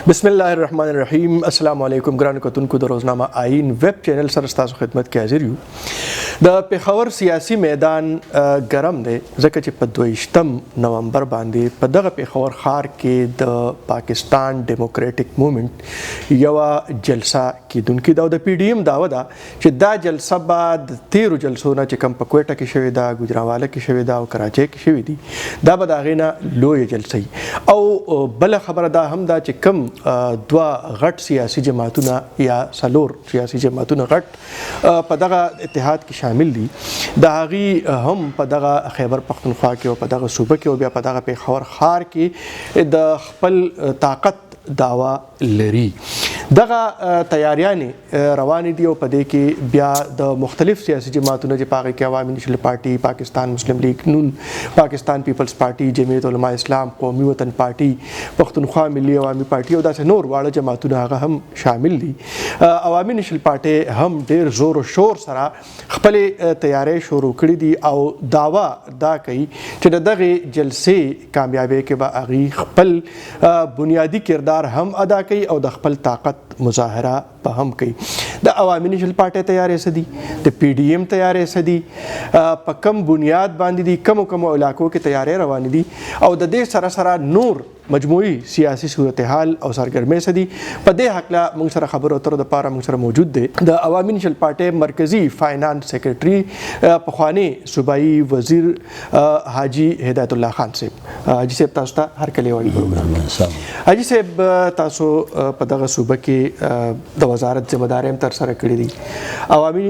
بسم الله الرحمن الرحیم. السلام علیکم ګرانو کتونکو د روزنامه آئین ویب چینل سره ستاسو خدمت کې حاضر یو. د پېښور سیاسي میدان ګرم دی ځکه چې په 22 نومبر باندې په دغه پېښور ښار کې د پاکستان ډیموکریټک موومنټ یوه جلسه کیدونکې ده او د پی ډي ایم دعوه ده چې دا جلسه به د تیرو جلسو نه چې کوم په کویټه کې شوې ده، ګوجرانواله کې شوې ده او کراچۍ کې شوې دي، دا به د هغې نه لویه جلسه وي. او بله خبره دا هم ده چې کوم دوه غټ سیاسي جماعتونه یا څلور سیاسي جماعتونه غټ په دغه اتحاد کې شامل دي، د هغې هم په دغه خیبر پختونخوا کې او په دغه صوبه کې او بیا په دغه پېښور ښار کې د خپل طاقت دعوه لري. دغه تیاریانې روانې دي او په دې کې بیا د مختلف سیاسي جماعتونه چې په هغې کې عوامي نیشنل پارټي، پاکستان مسلم لیگ نون، پاکستان پیپلز پارټي، جمعیت علماء اسلام، قومي وطن پارټي، پښتونخوا ملي عوامي پارټي او داسې نور واړه جماعتونه هغه هم شامل دي. عوامي نیشنل پارټي هم ډېر زور و شور سره خپلې تیاری شروع کړي دي او دعوه دا کوي چې د دغې جلسې کامیابۍ کې به هغې خپل بنیادي کردار هم ادا کوي او د خپل طاقت مظاهره به هم کوي. د عوامي نیشنل پارټي تیارې څه دي، د پی ډي ایم تیارې څه دي، په کم بنیاد باندې دي، کمو علاقو کې تیارې روانې دي او د دې سره سره نور مجموعي سیاسي صورتحال او سرګرمۍ څه دي. په دې هکله موږ سره خبرو اترو دپاره موږ سره موجود دی د عوامي نیشنل پارټي مرکزي فاینانس سیکرټري پخوانی صوبایي وزیر حاجي هدایت الله خان صاحب. حاجي صاحب تاسو ته هرکلی وایي پروګرام. حاجي صاحب تاسو په دغه صوبه کې د وزارت ذمه دارۍ هم ترسره کړې دي. عوامي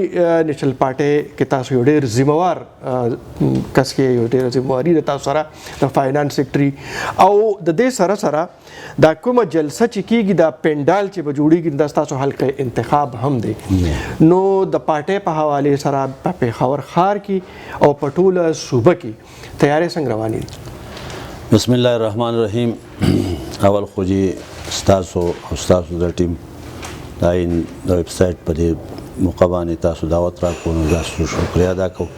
نیشنل پارټي کې تاسو یو ډېر ذمهوار کس کې یو ډېره ذمهواري ده تاسو سره د فاینانس سیکرټري او د دې سره دا کومه جلسه چې کیږي دا پنډال چې به جوړیږي دا ستاسو حلقه انتخاب هم دی. نو د پارټۍ په حوالې سره په پېښور ښار کې او په ټوله صوبه کې تیارې څنګه روانې دي؟ بسم الله الرحمن الرحیم. اول خو چې ستاسو او ستاسو د ټیم د آئین د ویب سایټ په دې موقع باندې تاسو دعوت راکړو نو تاسو شکریه ادا کوو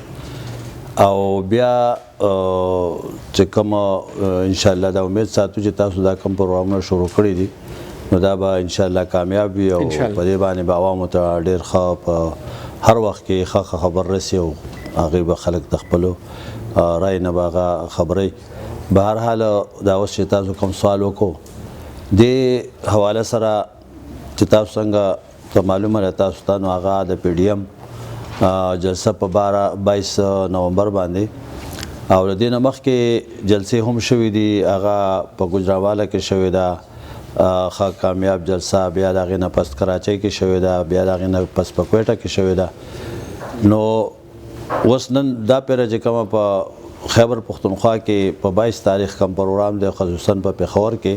او بیا چې کوم انشاءالله دا امید ساتو چې تاسو دا کوم پروګرامونه شروع کړي دي نو دا به انشاءالله کامیاب وي او په دې باندې به عوامو ته ډېر ښه په هر وخت کې ښه خبر رسي او هغې به خلک د خپلو رایې نه به هغه خبروي. به هر حال دا اوس چې تاسو کوم سوال وکړو دې حواله سره چې تاسو څنګه معلومه ده تاسو ته نو هغه د پی ډي ایم جلسه په 22 نومبر باندې او له دې نه مخکې جلسې هم شوي دي. هغه په ګوجرانواله کې شوې ده ښه کامیاب جلسه، بیا د هغې نه پس کراچۍ کې شوې ده، بیا د هغې نه پس په کویټه کې شوې ده. نو اوس نن دا پیره چې کومه په خیبر پختونخوا کې په 22 تاریخ کوم پروګرام دی خصوصا په پېښور کې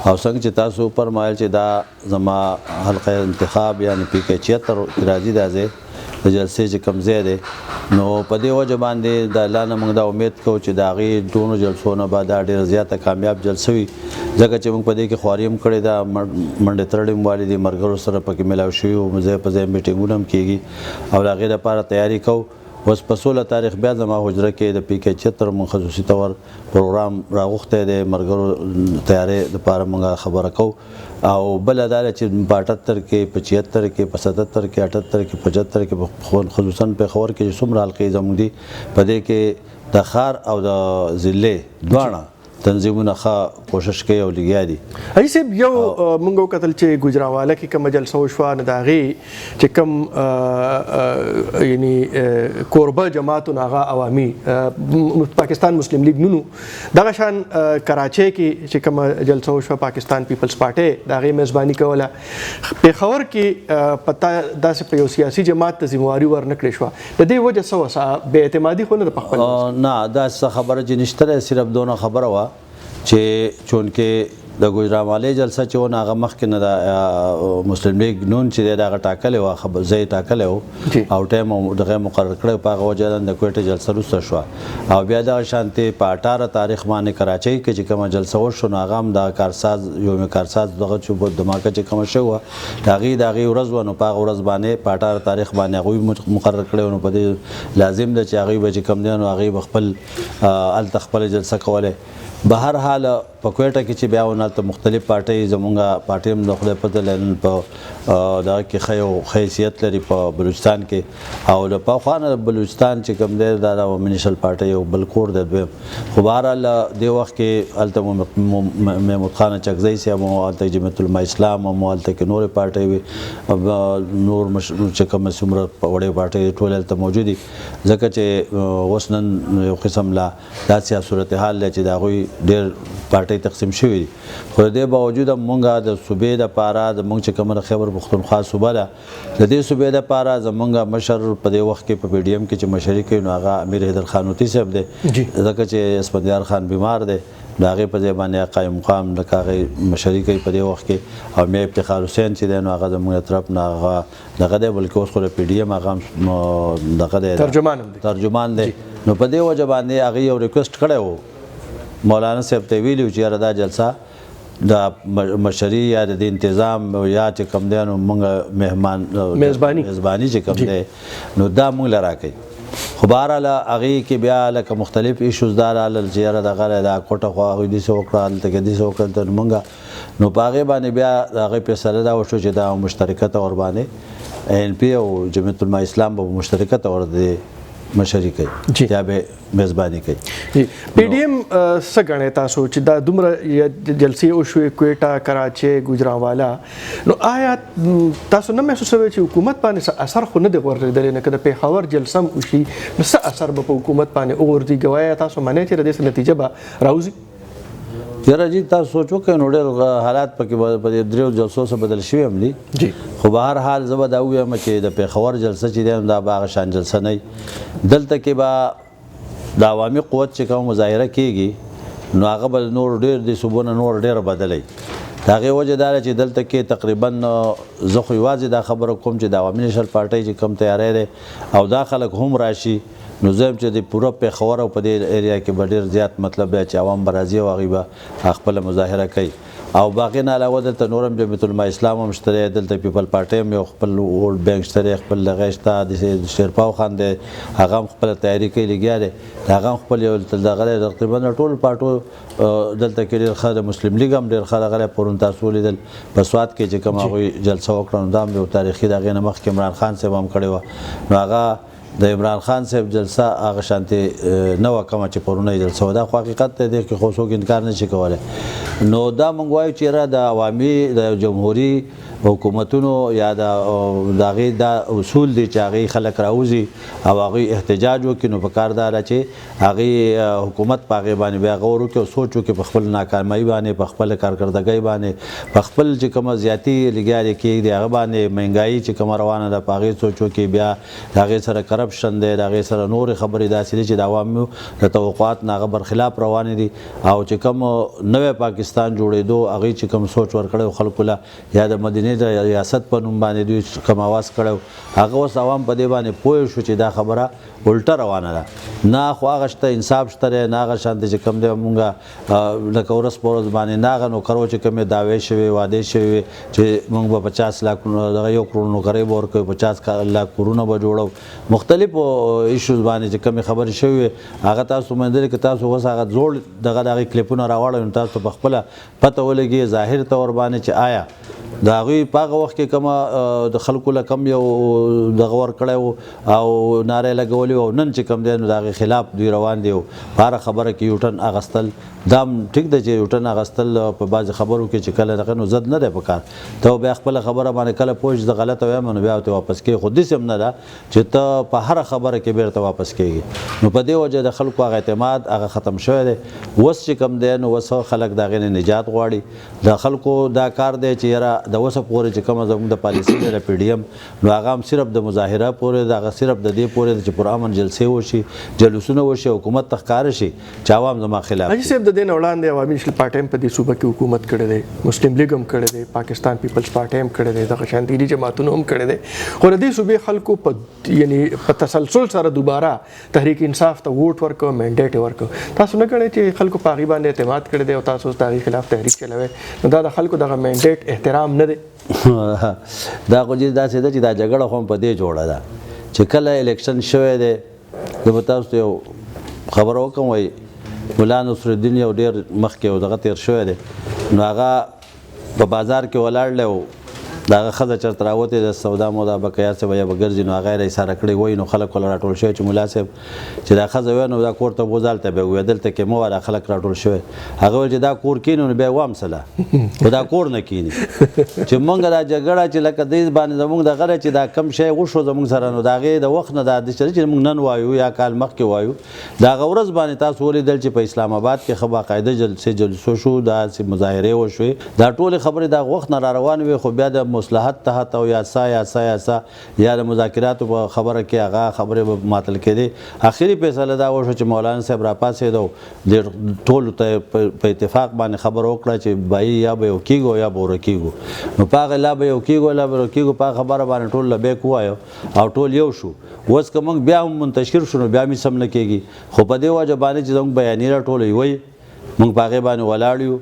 او څنګه چې تاسو فرمایل چې دا زما حلقه انتخاب یعنی پی کې 76 راځي دا ځای د جلسې چې کوم ځای دی نو په دې وجه باندې د الله نه موږ دا امید کوو چې د هغې دونو جلسو نه به دا ډېره زیاته کامیاب جلسه وي ځکه چې موږ په دې کې خواري هم کړې ده، منډې ترړې هم والې دي، ملګرو سره پکې میلاو شوي وو، ځای په ځای میټینګونه هم کېږي او د هغې لپاره تیاري کوو. اوس په 16 تاریخ بیا زما حجره کې د پی کې 76 مونږ خصوصي طور پروګرام راغوښتی دی، ملګرو تیارۍ دپاره مونږ خبره کوو او بله دا ده چې په 78 کې په 76 کې په 77 کې 78 کې په 75 کې خصوصا پېښور کې چې څومره حلقې زموږ دي په دې کې د ښار او د ضلعې دواړه تنظیمونه ښه کوشش کوي او لګیا دي. حاجي صاحب یو موږ وکتل چې ګوجرانواله کې کومه جلسه وشوه نو د هغې چې کوم یعنی کوربه جماعتونه هغه عوامي پاکستان مسلم لیگ نونو، دغه شان کراچۍ کې چې کومه جلسه وشوه پاکستان پیپلز پارټۍ د هغې میزباني کوله. پېښور کې پته داسې په یو سیاسي جماعت ته ذمهواري ورنه کړې شوه، د دې وجه څه وه؟ بې اعتمادي خو نه ده په خپل؟ نه داسې خبره چې نشته ده، صرف دونه خبره وه چې چونکې د ګوجرانوالې جلسه چې ونه هغه مخکې نه د مسلم لیگ نون چې دی د هغه ټاکلی وه ځای ټاکلی و او ټایم دغه مقرر کړی په هغه وجه د کویټې جلسه وروسته شوه او بیا دغه شانتې په 18 تاریخ باندې کراچۍ کې چې کومه جلسه وشوه نو هغه هم د کارساز یوم کارساز دغه چې دماکه چې کومه شوې وه د هغې ورځ وه نو په هغه ورځ باندې په 18 تاریخ باندې هغوی مقرر کړی نو په دې لازم ده چې هغوی به چې کوم دی نو هغوی به خپل هلته خپله جلسه کولی به هر حال په کوټه کې چې بیا ونالته مختلف پارټۍ زمونږ پارټۍ هم د خدای پته لري په دغه کې ښه حیثیت لري په بلوچستان کې او د پخوا نه بلوچستان چې کوم دی دا د منیشل پارټۍ یو بل کور دی دویم خو بهرحال دې وخت کې هلته محمود خان چکزی صاحب هم هلته جمعیت العلماء اسلام هم هلته کې نورې پارټۍ وي نور چې کوم څومره وړې پارټۍ ټول هلته موجود دي ځکه چې اوس نن یو قسم لا داسې صورتحال دی چې د هغوی ډېر پارټۍ تقسیم شوي دي خو د دې باوجود هم مونږ د صوبې دپاره زمونږ چې کومه خیبر پښتونخوا صوبه ده د دې صوبې دپاره زمونږ مشر په دې وخت کې په پی ډي ایم کې چې مشري کوي نو هغه امیر حیدر خان اوتي صاحب دی ځکه چې اسفندیار خان بیمار دی د هغې په ځای باندې قایم مقام لکه هغې مشري کوي په دې وخت کې او میا افتخار حسین چې دی نو هغه زموږ د طرف نه هغه دغه دی بلکې اوس خو د پی ډي ایم هغه دغه دی ترجمان دی نو په دې وجه باندې هغې یو ریکویسټ کړی و مولانا صاحب ته ویلي و چې یاره دا جلسه د مشري یا د انتظام یا چې کوم دی نو موږ میزباني چې کوم دی نو دا موږ له راکوي خو بهرحال هغې کې بیا لکه مختلف ایشوز دا راغلل چې یاره دغه دی دا کوټه خو هغوی داسې وکړه هلته کې داسې وکړه نو موږ نو په هغې باندې بیا د هغې فیصله دا وشو چې دا مشترکه طور باندې ان پی او جمعیت العلماء اسلام به مشترکه طور دی مشري کوي یا به میزباني کوي پی ډي ایم څه ګڼئ تاسو چې دا دومره جلسې وشوې کوټه کراچۍ ګوجرانوالا نو آیا تاسو نه محسوسوئ چې حکومت باندې اثر خو نه دی غورځېدلی نه که د پېښور جلسه هم وشي نو څه اثر به په حکومت باندې وغورځي ګویا تاسو منئ چې د دې نتیجه به راوځي یاره جی تاسو سوچ وکړئ نو ډېر حالات پکې په دې دریو جلسو څخه بدل شوي هم دي خو به هر حال زه به دا ووایم چې د پېښور جلسه چې دی دا به هغه شان جلسه نه وي دلته کې به د عوامي قوت چې کوم مظاهره کېږي نو هغه به نور ډېر د صوبو نه نور ډېر بدلی د هغې وجه دا ده چې دلته کې تقریبا زه خو یوازې دا خبره کوم چې د عوامي نیشنل پارټۍ چې کوم تیاری دی او دا خلک هم راشي نو زه چې د پوره پېښور او په دې ایریا کې به ډېر زیات مطلب دی چې عوام به راځي او هغوی به خپله مظاهره کوي او باقي نه علاوه دلته نور هم جمعیت العلماء اسلام هم شته دی دلته پیپل پارټۍ هم یو خپل ووټ بینک شته دی خپل دغه شته د شیرپاو خان دی هغه هم خپله تیاري کوي لګیا دی هغه هم خپل یو دغه دی تقریبا ټول پارټو دلته کې ډېر ښه د مسلم لیګ هم ډېر ښه دغه دی پرون تاسو ولیدل په سوات کې چې کوم هغوی جلسه وکړه نو دا هم یو تاریخي د هغې نه مخکې عمران خان صاحب هم کړې وه نو هغه د عمران خان صاحب جلسه هغه شانتې نه وه کومه چې پرونۍ جلسه وه دا خو حقیقت دی دې کې خو څوک انکار نه شي کولی نو دا موږ وایو چې یاره د عوامي د جمهوري حکومتونو یا د هغې دا اصول دي چې هغې خلک راوځي او هغوی احتجاج وکړي نو پکار دا ده چې هغې حکومت په هغې باندې بیا غور وکړي او سوچ وکړي په خپل ناکامۍ باندې په خپل کارکردګۍ باندې په خپل چې کومه زیاتي لګیا دی کېږي د هغه باندې مهنګایي چې کومه روانه ده په هغې سوچ وکړي بیا د هغې سره کرپشن دی د هغې سره نورې خبرې داسې دي چې د عوامو د توقعات نه هغه برخلاف روانې دي او چې کوم نوی پاکستان جوړېدو هغوی چې کوم سوچ ورکړی خلکو له یا د مدینې د ریاست په نوم باندې دوی کوم اواز کړی هغه اوس عوام په دې باندې پوه شو چې دا خبره الټه روانه ده نه خو هغه شته انصاف شته دی نه هغه شانتې چې کوم دی مونږ لکه ورځ په ورځ باندې نه هغه نوکرو چې کومې دعوې شوې وعدې شوې وې چې مونږ به 50 لاک دغه 1 کروڑ نوکرۍ به ورکوو 50 لاک کورونه به جوړو مختلفو ایشوز باندې چې کومې خبرې شوې وې هغه تاسو موندلې که تاسو اوس هغه زوړ دغه د هغې کلیپونه راوړئ نو تاسو په خپله پته ولګي ظاهر طور باندې چې آیا د هغوی په هغه وخت کې کومه د خلکو له کم یو دغه ورکړی و او نارې لګولې او نن چې کوم دی نو د هغې خلاف دوی روان دي او په هره خبره کې یوټن اخیستل دا هم ټیک ده چې یوټن اخیستل په بعضې خبرو کې چې کله دغه نو زد نه دی په کار ته بیا خپله خبره باندې کله پوه زه غلطه وایم نو بیا ورته واپس کېږي خو داسې هم نه ده چې ته په هره خبره کې بیرته واپس کېږي نو په دې وجه د خلکو هغه اعتماد هغه ختم شوی دی اوس چې کوم دی نو اوس خلک د هغې نه نجات غواړي د خلکو دا کار دی چې یاره د اوسه پورې چې کومه زموږ د پالیسي دی د پی ډي ایم نو هغه هم صرف د مظاهره پورې د هغه صرف د دې پورې چې پرامن جلسې وشي جلوسونه وشي حکومت ته ښکاره شي چې عوام زما خلاف حاجي صاحب د دې نه وړاندې عوامي نیشنل پارټۍ هم په دې صوبه کې حکومت کړی دی مسلم لیګ هم کړی دی پاکستان پیپلز پارټۍ هم کړی دی دغه شان دیني جماعتونو هم کړی دی خو د دې صوبې خلکو په یعنی په تسلسل سره دوباره تحریک انصاف ته ووټ ورکړو منډیټ ورکړو تاسو نه ګڼئ چې خلکو په هغې باندې اعتماد کړی دی او تاسو اوس د هغې خلاف تحریک چلوئ نو دا د خلکو دغه منډیټ احترام نه دی دا خو داسې ده چې دا جګړه خو هم په دې جوړه ده چې کله الیکشن شوی دی زه به تاسو ته یو خبره وکړم وایي مولا نصرالدین یو ډېر مخکې یو دغه تېر شوی دی نو هغه په بازار کې ولاړ دی او دغه ښځه چېرته راوتې د سودا مودا بقیا صاحب یا به ګرځي نو هغه یې اشاره کړې وایي نو خلک ول راټول شوی چې ملا صاحب چې دا ښځه وایي نو دا کور ته بوځه هلته بیا ووایه دلته کې مه وه دا خلک راټول شوی هغه ویل چې دا کور کینو نو بیا وامسله خو دا کور نه کیني چې مونږ دا جګړه چې لکه دې باندې زمونږ دغه دی چې دا کم شی وشو زمونږ سره نو د هغې د وخت نه دا داسې چې مونږ نن وایو یا کال مخکې وایو د هغه ورځ باندې تاسو ولیدل چې په اسلام آباد کې ښه باقاعده جلسو شو داسې مظاهرې وشوې دا ټولې خبرې د وخت نه را روانې وې خو بیا د مصلحت تحت او یا د مذاکراتو په خبره کې هغه خبرې به ماتل کېدې اخري فیصله دا وشو چې مولانا صاحب راپاڅېد او ټولو ته په اتفاق باندې خبره وکړه چې بایي یا به یو کېږو یا به ورک کېږو نو په هغه لا به یو کېږو لا به ورک کېږو په هغه خبره باندې ټول لبیک ووایو او ټول یو شو اوس که موږ بیا هم منتشر شو نو بیا هم سم نه کېږي خو په دې وجه باندې چې زموږ بیانیې راټولوي وایي موږ په هغې باندې ولاړ یو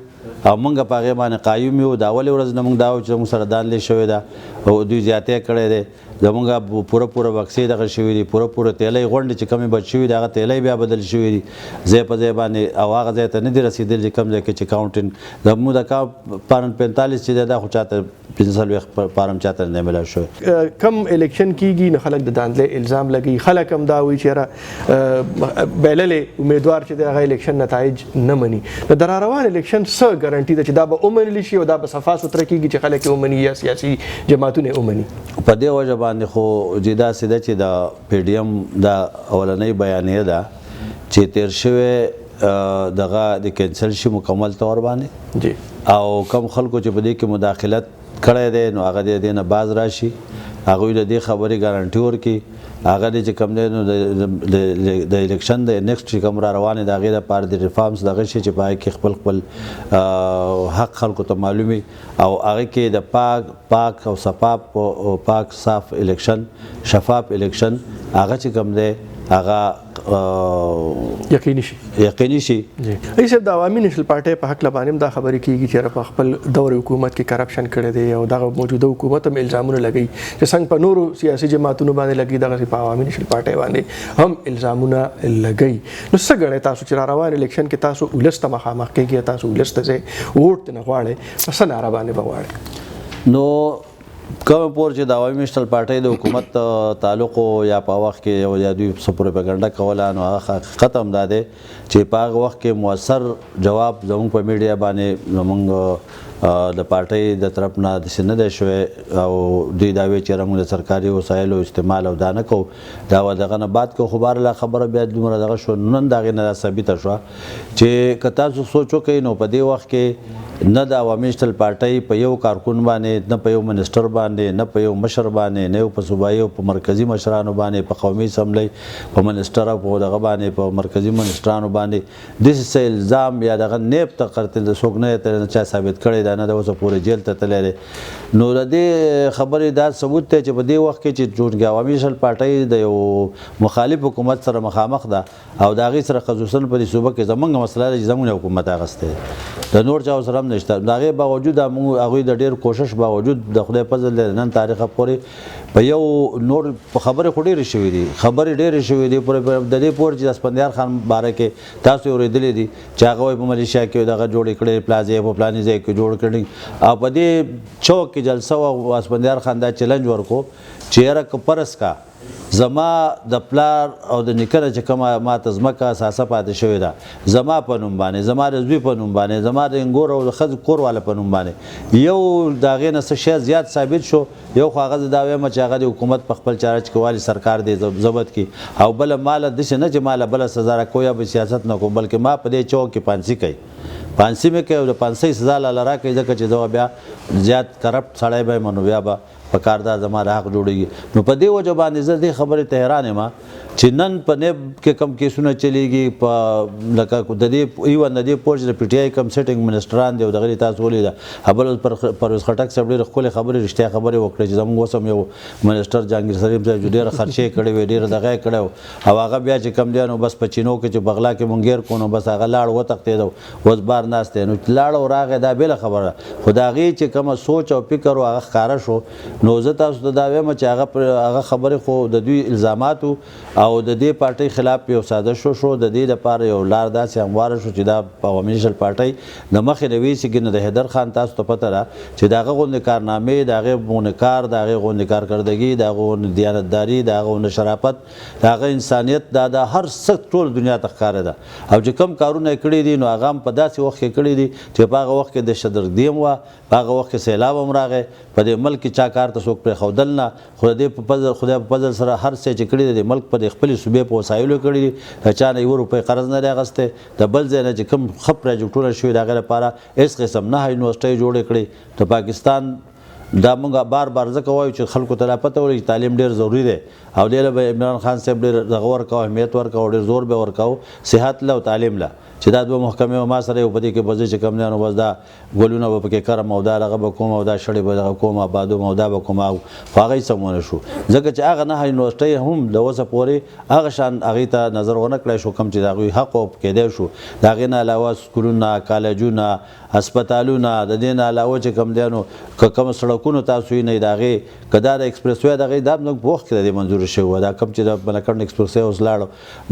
او موږ په هغې باندې قایم یو د اولې ورځ نه موږ دا و چې موږ سره دانلې شوې ده او دوی زیاتې کړی دی زمونږ پوره بکسې دغه شوي دي پوره تیلی غونډې چې کمې بچ شوي دي هغه تیلی بیا بدل شوي دي ځای په ځای باندې او هغه ځای ته نه دي رسېدلي چې کوم ځای کې چې کاونټین زموږ د فارم 45 چې دی دا خو چاته 45 فارم چاته نه میلاو شوی کم الیکشن کیږي نو خلک د داندلې الزام لګي خلک هم دا وایي چې بایللې امیدوار چې د هغه الیکشن نتایج نه مني نو د راروان الیکشن څه ګارنټي ده چې دا به ومنلی شي او دا به صفا سوتره کیږي چې خلک یې ومني یا سیاسي جماعتونه یې ومني په دې وجه باندې خو داسې ده چې د پی ډي ایم دا اولنۍ بیانیه ده چې تیر شوی دغه د کینسل شي مکمل طور باندې او کم خلکو چې په دې کې مداخلت کړی دی نو هغه د دې نه باز راشي هغوی د دې خبرې ګارنټي ورکړي هغه دی چې کوم دی نو د الیکشن د نیکسټ چې کوم را روان دی د هغې دپاره د ریفارمز دغه شي چې په هغې کې خپل حق خلکو ته معلوم وي او هغې کې د پاک او پاک صاف الیکشن شفاف الیکشن هغه چې کوم دی هغه یقیني شي ای صاحب د عوامي نېشنل پارټۍ په حق باندې هم دا خبرې کېږي چې په خپل دور حکومت کې کرپشن کړی دی او دغه موجوده حکومت هم الزامونه لګوي چې څنګه په نورو سیاسي جماعتونو باندې لګي دغسې په عوامي نېشنل پارټۍ باندې هم الزامونه لګوي نو څه ګڼئ تاسو چې را روان الیکشن کې تاسو ولس ته مخامخ کېږئ تاسو ولس ته ځئ ووټ ترې نه غواړئ په څه ناره باندې به غواړئ نو کومه پور چې د عوامي نېشنل پارټۍ د حکومت تعلق یا په وخت کې یا دوی څه پروپاګنډه کوله نو هغه حقیقت هم دا دی چې په هغه وخت کې مؤثر جواب زموږ په میډیا باندې زموږ د پارټۍ د طرف نه داسې نه دی شوی او دوی دا وایي چې موږ د سرکاري وسایلو استعمال او دا نه کوو دا دغه نه بعد کو خو بهرله خبره بیا دومره دغه شو نن د هغې نه دا ثابته شوه چې که تاسو سوچ وکئ نو په دې وخت کې نه د عوامي نېشنل پارټۍ په یو کارکون باندې نه په یو منسټر باندې نه په یو مشر باندې نه یو په صوبایي او په مرکزي مشرانو باندې په قومي اسمبلی په منسټر او په دغه باندې په مرکزي منسټرانو باندې داسې څه الزام یا دغه نیب ته قتل د څوک نه چا ثابت کړی دا نه د اوسه پورې جیل ته تللی دی نو د دې خبرې دا ثبوت دی چې په دې وخت کې چې چونکې عوامي نېشنل پارټۍ د یو مخالف حکومت سره مخامخ ده او د هغې سره خصوصا په دې صوبه کې زموږ مسله ده چې زموږ حکومت اخیستی د نور چا سره هم نشته د هغې باوجود هغوی د ډېر کوشش باوجود د خدای فضل دی نن تاریخه پورې په یو نور خبرې خو ډېرې شوي دي خبرې ډېرې شوي دي د دې پورې چې د اسفندیار خان باره کې تاسو یې اورېدلي دي چې هغه وایي په ملیشیا کې دغه جوړې کړې پلازې په فلاني ځای کې جوړ کړي او په دې چوک کې جلسه وه اسفندیار خان دا چیلنج ورکړو چې یاره که فرض کا زما د پلار او د نیکه نه چې کومه ماته ځمکه اساسه پاتې شوې ده زما په نوم باندې زما د زوی په نوم باندې زما د انګور او د ښځې کور والا په نوم باندې یو د هغې نه څه شی زیات ثابت شو یو خو هغه زه دا وایم چې هغه د حکومت په خپل چارج کې والي سرکار دی ضبط کړي او بله ماله داسې نه چې ماله بله سزا راکوو یا به سیاست نه کوم بلکې ما په دې چوک کې پانسي کوي پانسي مې کوي او د پانسۍ سزا لاله راکوي ځکه چې زه بیا زیات کرپټ سړی به یم نو بیا به په کار دا زما د حق جوړېږي نو په دې وجه باندې زه دې خبرې ته حیران یم چې نن په نیب کې کم کیسونه چلیږي په لکه د دې ایون د دې پورې د پی ټي آی کم سیټینګ منسټران دی او دغه تاسو ولیده بل پرویز خټک صاحب ډېرې ښکلې خبرې رښتیا خبرې وکړې چې زموږ اوس هم یو منسټر جهانګیر سلیم صاحب چې ډېره خرچې کړې وې ډېره دغه یې کړی او هغه بیا چې کم دی نو بس په چینو کې چې بغلا کې مونږ ګیر کړو نو بس هغه لاړ وتښتېد اوس بار ناست دی نو لاړ او راغی دا بېله خبره خو د هغې چې کومه سوچ او فکر و هغه ښکاره شو نو زه تاسو ته دا وایم چې هغه خبرې خو د دوی الزامات او د دې پارټۍ خلاف یو سازش شو د دې لپاره یو لار داسې همواره شو چې دا په عوامي نیشنل پارټۍ د مخې نه ویسېږي نو د حیدر خان تاسو ته پته ده چې د هغه غوندې کارنامې د هغې غوندې کار د هغې غوندې کارکردګي د هغه غوندې دیانتداري د هغه غوندې شرافت د هغه انسانیت دا د هر څه ټول دنیا ته ښکاره ده او چې کوم کارونه یې کړي دي نو هغه هم په داسې وخت کې کړي دي چې په هغه وخت کې دهشتګردي هم وه په هغه وخت کې سیلاب هم راغی په دې ملک کې چا کار ته څوک پرېښودل نه خو د دې خدای په فضل سره هر څه چې کړي دي د ملک په د خپلې صوبې په وسایلو کړي دي د چا نه 1 روپۍ قرض نه دی اخیستی د بل ځای نه چې کوم ښه پروجیکټونه شوي د هغې لپاره هېڅ قسم نه یونیورسټۍ جوړې کړي د پاکستان دا موږ بار بار ځکه وایو چې خلکو ته لا پته ولګي چې تعلیم ډېر ضروري دی او دې له به عمران خان صاحب ډېر دغه ورکاو اهمیت ورکاو ډېر زور به ورکاو صحت له او تعلیم له چې دا دوه محکمې ما سره یو په دې کې به زه چې کوم دی نو بس دا ګلونه به پکې کرم او دا هغه به کوم او دا شړې به دغه کوم آبادوم او دا به کوم خو هغه یې سم ونه شو ځکه چې هغه نهه یونیورسټۍ هم د اوسه پورې هغه شان هغې ته نظر ونه کړی شو کوم چې د هغوی حق کېدی شو د هغې نه علاوه سکولونه کالجونه هسپتالونه د دې نه علاوه چې کوم دی نو که کوم سړکونو تاسو یې نه د هغې که دا د ایکسپریس وی د هغې دا زموږ په وخت کې د دې منظور شوي وه دا کوم چې د بنکڼ ایکسپریس وی اوس لاړو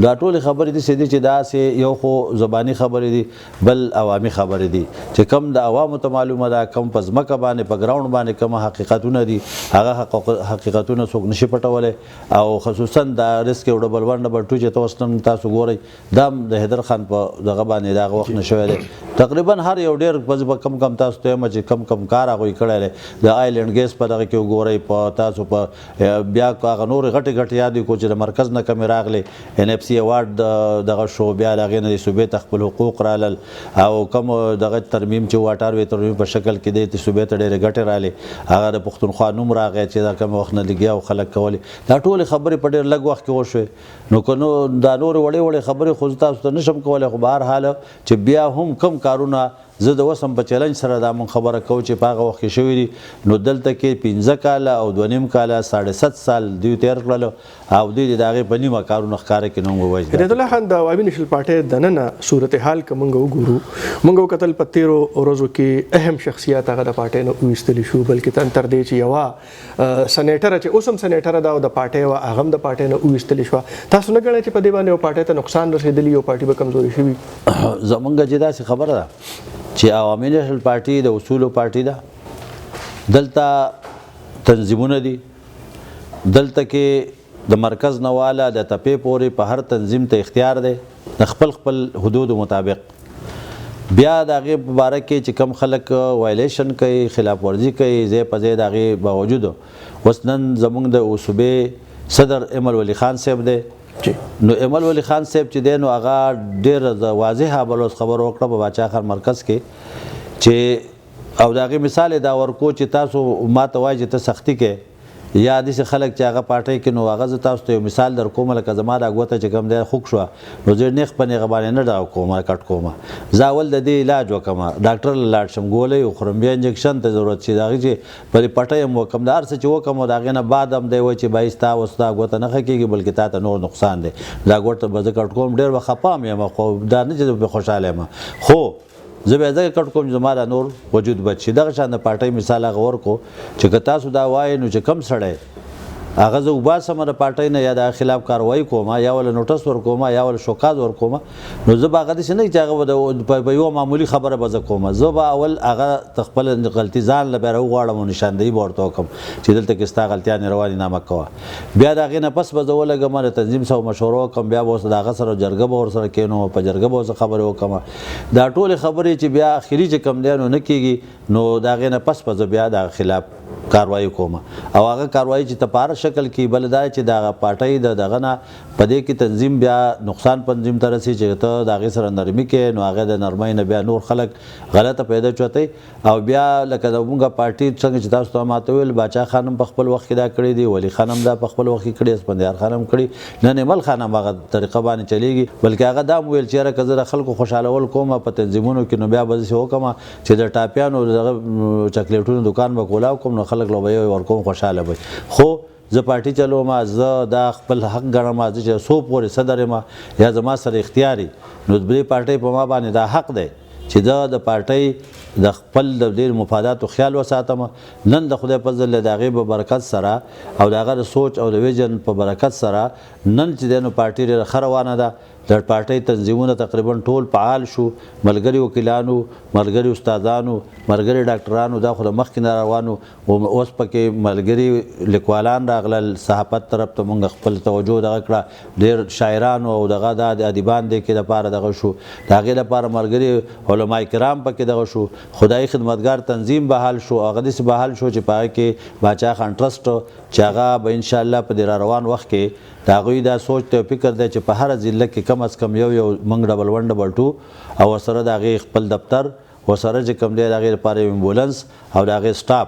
دا ټولې خبرې داسې دي چې داسې یو خو زباني خبرې دي بل عوامي خبرې دي چې کم د عوامو ته معلومه ده کم په ځمکه باندې په ګراوند باندې کوم حقیقتونه دي هغه حقیقتونه څوک نشي پټولی او خصوصا د رسک یو ډبل ون نمبر 2 چې تاسو نن تاسو ګورئ دا د حیدر خان په دغه باندې دغه وخت نه شوی دی تقریبا هر یو ډېر کم تاسو ته وایم چې کم کار هغوی کړی دی د آیلینډ ګیس په دغه کې وګورئ په تاسو په بیا هغه نورې غټې یاد کړو چې د مرکز نه کمې راغلې NFC ایوارډ دغه شو بیا د هغې نه د صوبې ته خپل حقوق رالل او کوم دغه ترمیم چې واټر وی ترمیم په شکل کې دی صوبې ته ډېرې ګټې رالې هغه د پښتونخوا نوم راغی چې دا کوم وخت نه لګیا او خلک کولې دا ټولې خبرې په ډېر لږ وخت کې وشوې نو که نو دا نورې وړې خبرې خو زه تاسو ته نشم کولی خو به هر حال چې بیا هم کم کارونه زه د وسم په چلنج سره دا مونږ خبره کوو چې په هغه وخت کې شوي دي نو دلته کې 15 کاله او 2.5 کاله 7.5 سال دوی تېر کړل او دوی د هغې په نیمه کارونه ښکاره کې نوم ووجدل هدایت الله خان د عوامي نیشنل پارټۍ دننه صورتحال که موږ وګورو موږ وکتل په تېرو ورځو کې اهم شخصیات هغه د پارټۍ نه وویستلي شو بلکې تر دې چې یوه سنیټره چې اوس هم سنیټره ده او د پارټۍ وه هغه هم د پارټۍ نه وویستلې شوه تاسو نه ګڼئ چې په دې باندې یو پارټۍ ته نقصان رسېدلي یو پارټي به کمزوري شوي زمونږ چې داسې خبره ده چې عوامي نیشنل پارټي د اصولو پارټي ده دلته تنظیمونه دي دلته کې د مرکز نه والا د تپې پورې په هر تنظیم ته اختیار دی د خپل حدودو مطابق بیا د هغې په باره کې چې کم خلک وایلیشن کوي خلاف ورزي کوي ځای په ځای د هغې باوجود اوس نن زموږ د صوبې صدر امل ولی خان صاحب دی نو امل ولی خان صاحب چې دی نو هغه ډېر واضحه بلوس خبر وکړه په باچا خان مرکز کې چې او د هغې مثال یې دا ورکو چې تاسو ما ته وایي چې ته سختي کې یا داسې خلک چې هغه پارټۍ کې نو هغه زه تاسو ته یو مثال در کوم لکه زما دا ګوته چې کوم دی خوږ شوه نو زه نیغ په نیغه باندې نه ډاو کوم کټ کوم زه اول د دې علاج وکړم ډاکټر له لاړ شم ګولۍ وخورم بیا انجکشن ته ضرورت شي د هغې چې په دې پټۍ هم وکړم د هر څه چې وکړم د هغې نه بعد هم دی وایي چې بایي ستا اوس دا ګوته نه ښه کېږي بلکې تا ته نور نقصان دی دا ګوته به زه کټ کوم ډېر به خفه یم خو دا نه چې زه خوشحاله یم خو زه بیا ځکه کټ کوم چې زما دا نور وجود بد شي دغه شان د پارټۍ مثال هغه ورکړو چې که تاسو دا وایئ نو چې کم سړی هغه زه وباسم د پارټۍ نه یا د خلاف کاروایي کوم یا ول نوټس ورکوم یا ول شوکاز ورکوم نو زه به هغه داسې نه چې هغه په یوه معمولي خبره به زه کوم زه به اول هغه خپل غلطي ځان له بیا راوغواړم او نشاندهي به ورته وکړم چې دلته کې ستا غلطیانې روانې نامه کوه بیا د هغې نه پس به زه ولګم د تنظیم سره مشوره وکړم بیا به اوس د هغه سره جرګه به ورسره کښېنوم په جرګه به ورسره خبرې وکړم دا ټولې خبرې چې بیا اخري چې کوم دی نو نه کېږي نو د هغې نه پس به زه بیا د خلاف کاروایی کوم او هغه کاروایی چې په هر شکل کې بل دا چې د پارټۍ د دغه نه په دې کې تنظیم بیا نقصان تنظیم ته رسي چې ته د هغې سره نرمي کې نو هغې د نرمۍ نه بیا نور خلک غلطه پیدا چوتی او بیا لکه د مونږ پارټي څنګه چې تاسو ته ماته ویل باچا خان هم په خپل وخت کې دا کړی دی ولی خان هم دا په خپل وخت کې کړی اسفندیار خان هم کړي نن امل خان هم هغه طریقه باندې چلیږي بلکې هغه دا ویل چې یاره که زه د خلکو خوشحالول کوم په تنظیمونو کې نو بیا به داسې وکړم چې د ټاپیانو دغه چاکلیټونو دکان به کولاو کوم نو خلک له به یې ورکوم خوشحاله به خو زه پارټي چلوم زه دا خپل حق ګڼم زه چې څو پورې صدر یم یا زما سره اختیاري نو دې پارټۍ په ما باندې دا حق دی چې د پارټۍ د خپل د ډېر مفاداتو خیال وساتم. نن د خدای فضل له د هغې په برکت سره او د هغه د سوچ او د ویژن په برکت سره نن چې دی نو پارټۍ ډېره ښه روانه ده. د پارټۍ تنظیمونه تقریبا ټول فعال شو، ملګري وکیلانو، ملګري استادانو، ملګري ډاکټرانو دا خو د مخکې نه روانو، اوس پکې ملګري لیکوالان راغلل، صحافت طرف ته مونږ خپل توجه دغه کړه، ډېر شاعرانو او دغه د ادیبان دی کې دپاره دغه شو، د هغې لپاره ملګري علما کرام پکې دغه شو، خدایي خدمتګار تنظیم بحال شو، هغه داسې بحال شو چې په هغې کې باچا خان ټرسټ چې هغه به انشاءالله په دې را روان وخت کې د هغوی دا سوچ دی او فکر دی چې په هره ضلع کې کم از کم یو موږ ډبل ون ډبل ټو او ورسره د هغې خپل دفتر، ورسره چې کوم دی د هغې لپاره یو امبولانس او د هغې سټاپ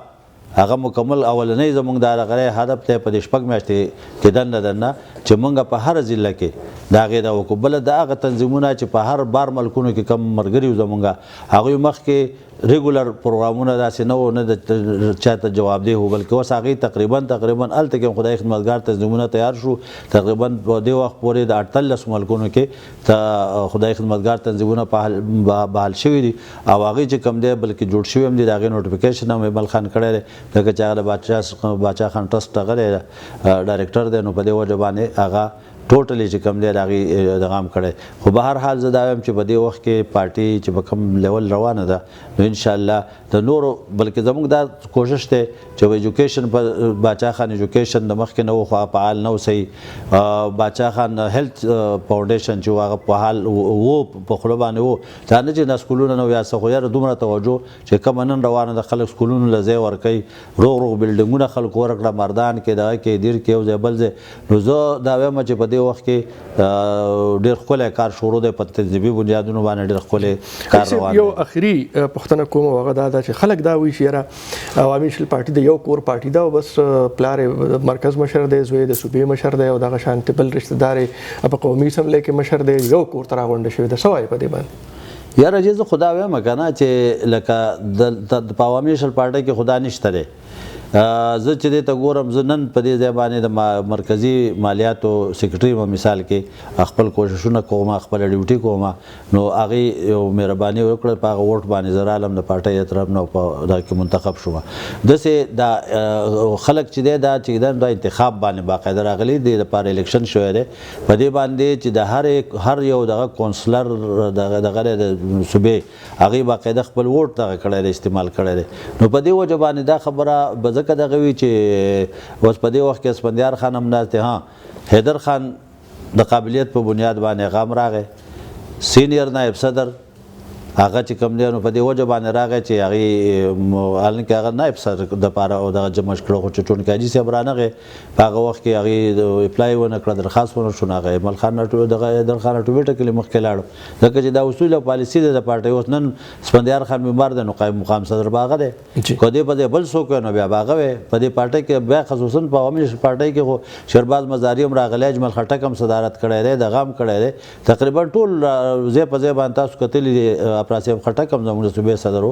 هغه مکمل اولنی زموږ د هغه هدف دی په دې 6 میاشتې کې دننه دننه چې موږ په هره ضلع کې د هغې د وکړو. بله د هغه تنظیمونه چې په هر بار ملکونو کې کم ملګري وو زموږ هغوی مخکې ریګولر پروګرامونه داسې نه وو، نه د چا ته جوابدeh وو، بلکې اوس هغوی تقریبا هلته کې خدای خدمتګار تنظیمونه تیار شو. تقریبا په دې وخت پورې د 18 ملکونو کې خدای خدمتګار تنظیمونه بحال شوي دي او هغوی چې کوم دی بلکې جوړ شوي هم دي، د هغې نوټیفیکیشن هم ایمل خان کړی دی ځکه چې هغه د باچا خان ټرسټ هغه دی ډایرکټر دی، نو په دې وجه باندې هغه ټوټلی چې کوم دی د هغې دغه هم کړی. خو به هر حال زه دا وایم چې په دې وخت کې پارټي چې په کوم لیول روانه ده نو انشاءالله د نورو بلکې زموږ دا کوشش دی چې ایجوکیشن په باچا خان ایجوکیشن د مخکې نه و خو فعال نه و صحیح، باچا خان هیلث فاونډیشن چې هغه په حال و په خوله باندې و، دا نه چې دا سکولونه نه و یا څه، خو یاره دومره توجه چې کومه نن روانه ده خلک سکولونو له ځای ورکوي، روغ روغ بلډینګونه خلکو ورکړه مردان کې دغه کې دیر کې یو ځای بل ځای. نو زه دا وایم چې په دې وخت کې ډېر ښکلی کار شروع دی په تنظیمي بنیادونو باندې ډېر ښکلی کار روان دی. یو اخري پوښتنه کوم هغه دا ده چې خلک دا وایي چې یاره عوامي شل پارټي د یو کور پارټي ده او بس پلار یې مرکز مشر دی، زوی د صوبې مشر دی او دغه شانتې بل رشته دار یې په قومي اسمبلۍ کې مشر دی، یو کور ته راغونډه شوې ده. څه وایي په دې باندې؟ یاره چې زه خدا وایم که نه چې لکه په عوامي شل پارټۍ کې خدا نشته دی. زه چې دې ته ګورم، زه نن په دې ځای باندې د مرکزي مالیاتو سیکرټري په مثال کې خپل کوششونه کوم، خپل ډیوټي کوم، نو هغې یو مهرباني وکړه په هغه ووټ باندې زه رالم د پارټۍ د طرف نه په دغه کې منتخب شوم. داسې دا خلک چې دی دا چې دا انتخاب باندې باقاعده راغلي دې دپاره الیکشن شوی دی، په دې باندې چې د هر یو دغه کونسلر دغه د صوبې هغې باقاعده خپل ووټ دغه کړی دی، استعمال کړی دی. نو په دې وجه باندې دا خبره ځکه دغه وي چې اوس په دې وخت کې اسفندیار خان هم ناست دی، حیدر خان د قابلیت په بنیاد باندې هغه هم راغی، سینیر نایب صدر هغه چې کوم دی نو په دې وجه باندې راغی چې هغې حالانکې هغه نایب صدر دپاره او دغه جمع کړه، خو چې ټونګي حاجي صاحب رانغی په هغه وخت کې هغې اپلای ونه کړه، درخواست ونه شو، نو هغه ایمل خان دغه ایدر خان راټوبې ټکلې مخکې لاړو ځکه چې دا اصول او پالیسي دی د پارټۍ. اوس نن اسفندیار خان بیمار دی نو قایم مقام صدر به هغه دی، که دې په دې بل څوک وی نو بیا به هغه وی. په دې پارټۍ کې بیا خصوصا په عوامي پارټۍ کې خو شهرباز مزاري هم راغلی، اجمل خټک هم صدارت کړی دی، دغه هم کړی دی، تقریبا ټول ځای په ځای باندې تاسو کتلي دي. افراسیب خټک هم زموږ د صوبې صدر و،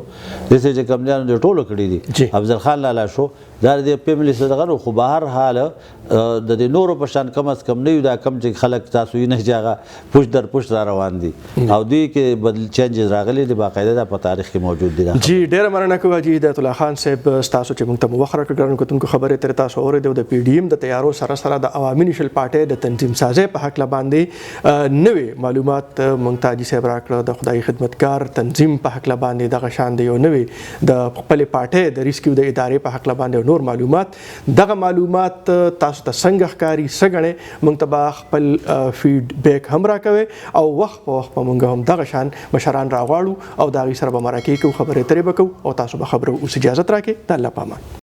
داسې چې کوم دیانو دې ټولو کړي دي، افضل خان لالا شو دا د پیملي صدغه نو. خو به هر حال د دې نورو په شان کم از کم نه یو، دا کم چې خلک تاسو یې نه چې هغه پشت در پشت را روان دي او دوی کې بدل چینجز راغلي دي، باقاعده دا په تاریخ کې موجود دي. جی ډېره مننه کوم حاجي هدایت الله خان صاحب ستاسو چې موږ ته مو وخت راکړ. ګرانو کتونکو خبرې ترې تاسو اورېدې او د پی ډي ایم د تیارو سره سره د عوامي نیشنل پارټۍ د تنظیم سازۍ په هکله باندې نوې معلومات موږ ته حاجي صاحب راکړه، د خدای خدمتګار تنظیم په هکله باندې دغه شان د یو نوې د خپلې پارټۍ د ریسکیو د ادارې په هکله باندې نور معلومات. دغه معلومات تاسو ته څنګه ښکاري څه ګڼئ موږ ته به خپل فیډبیک هم راکوئ او وخت په وخت به موږ هم دغه شان مشران راغواړو او د هغوی سره به مرکې کوو، خبرې اترې به کوو او تاسو به خبرو اوس اجازت راکړئ. د الله په امان.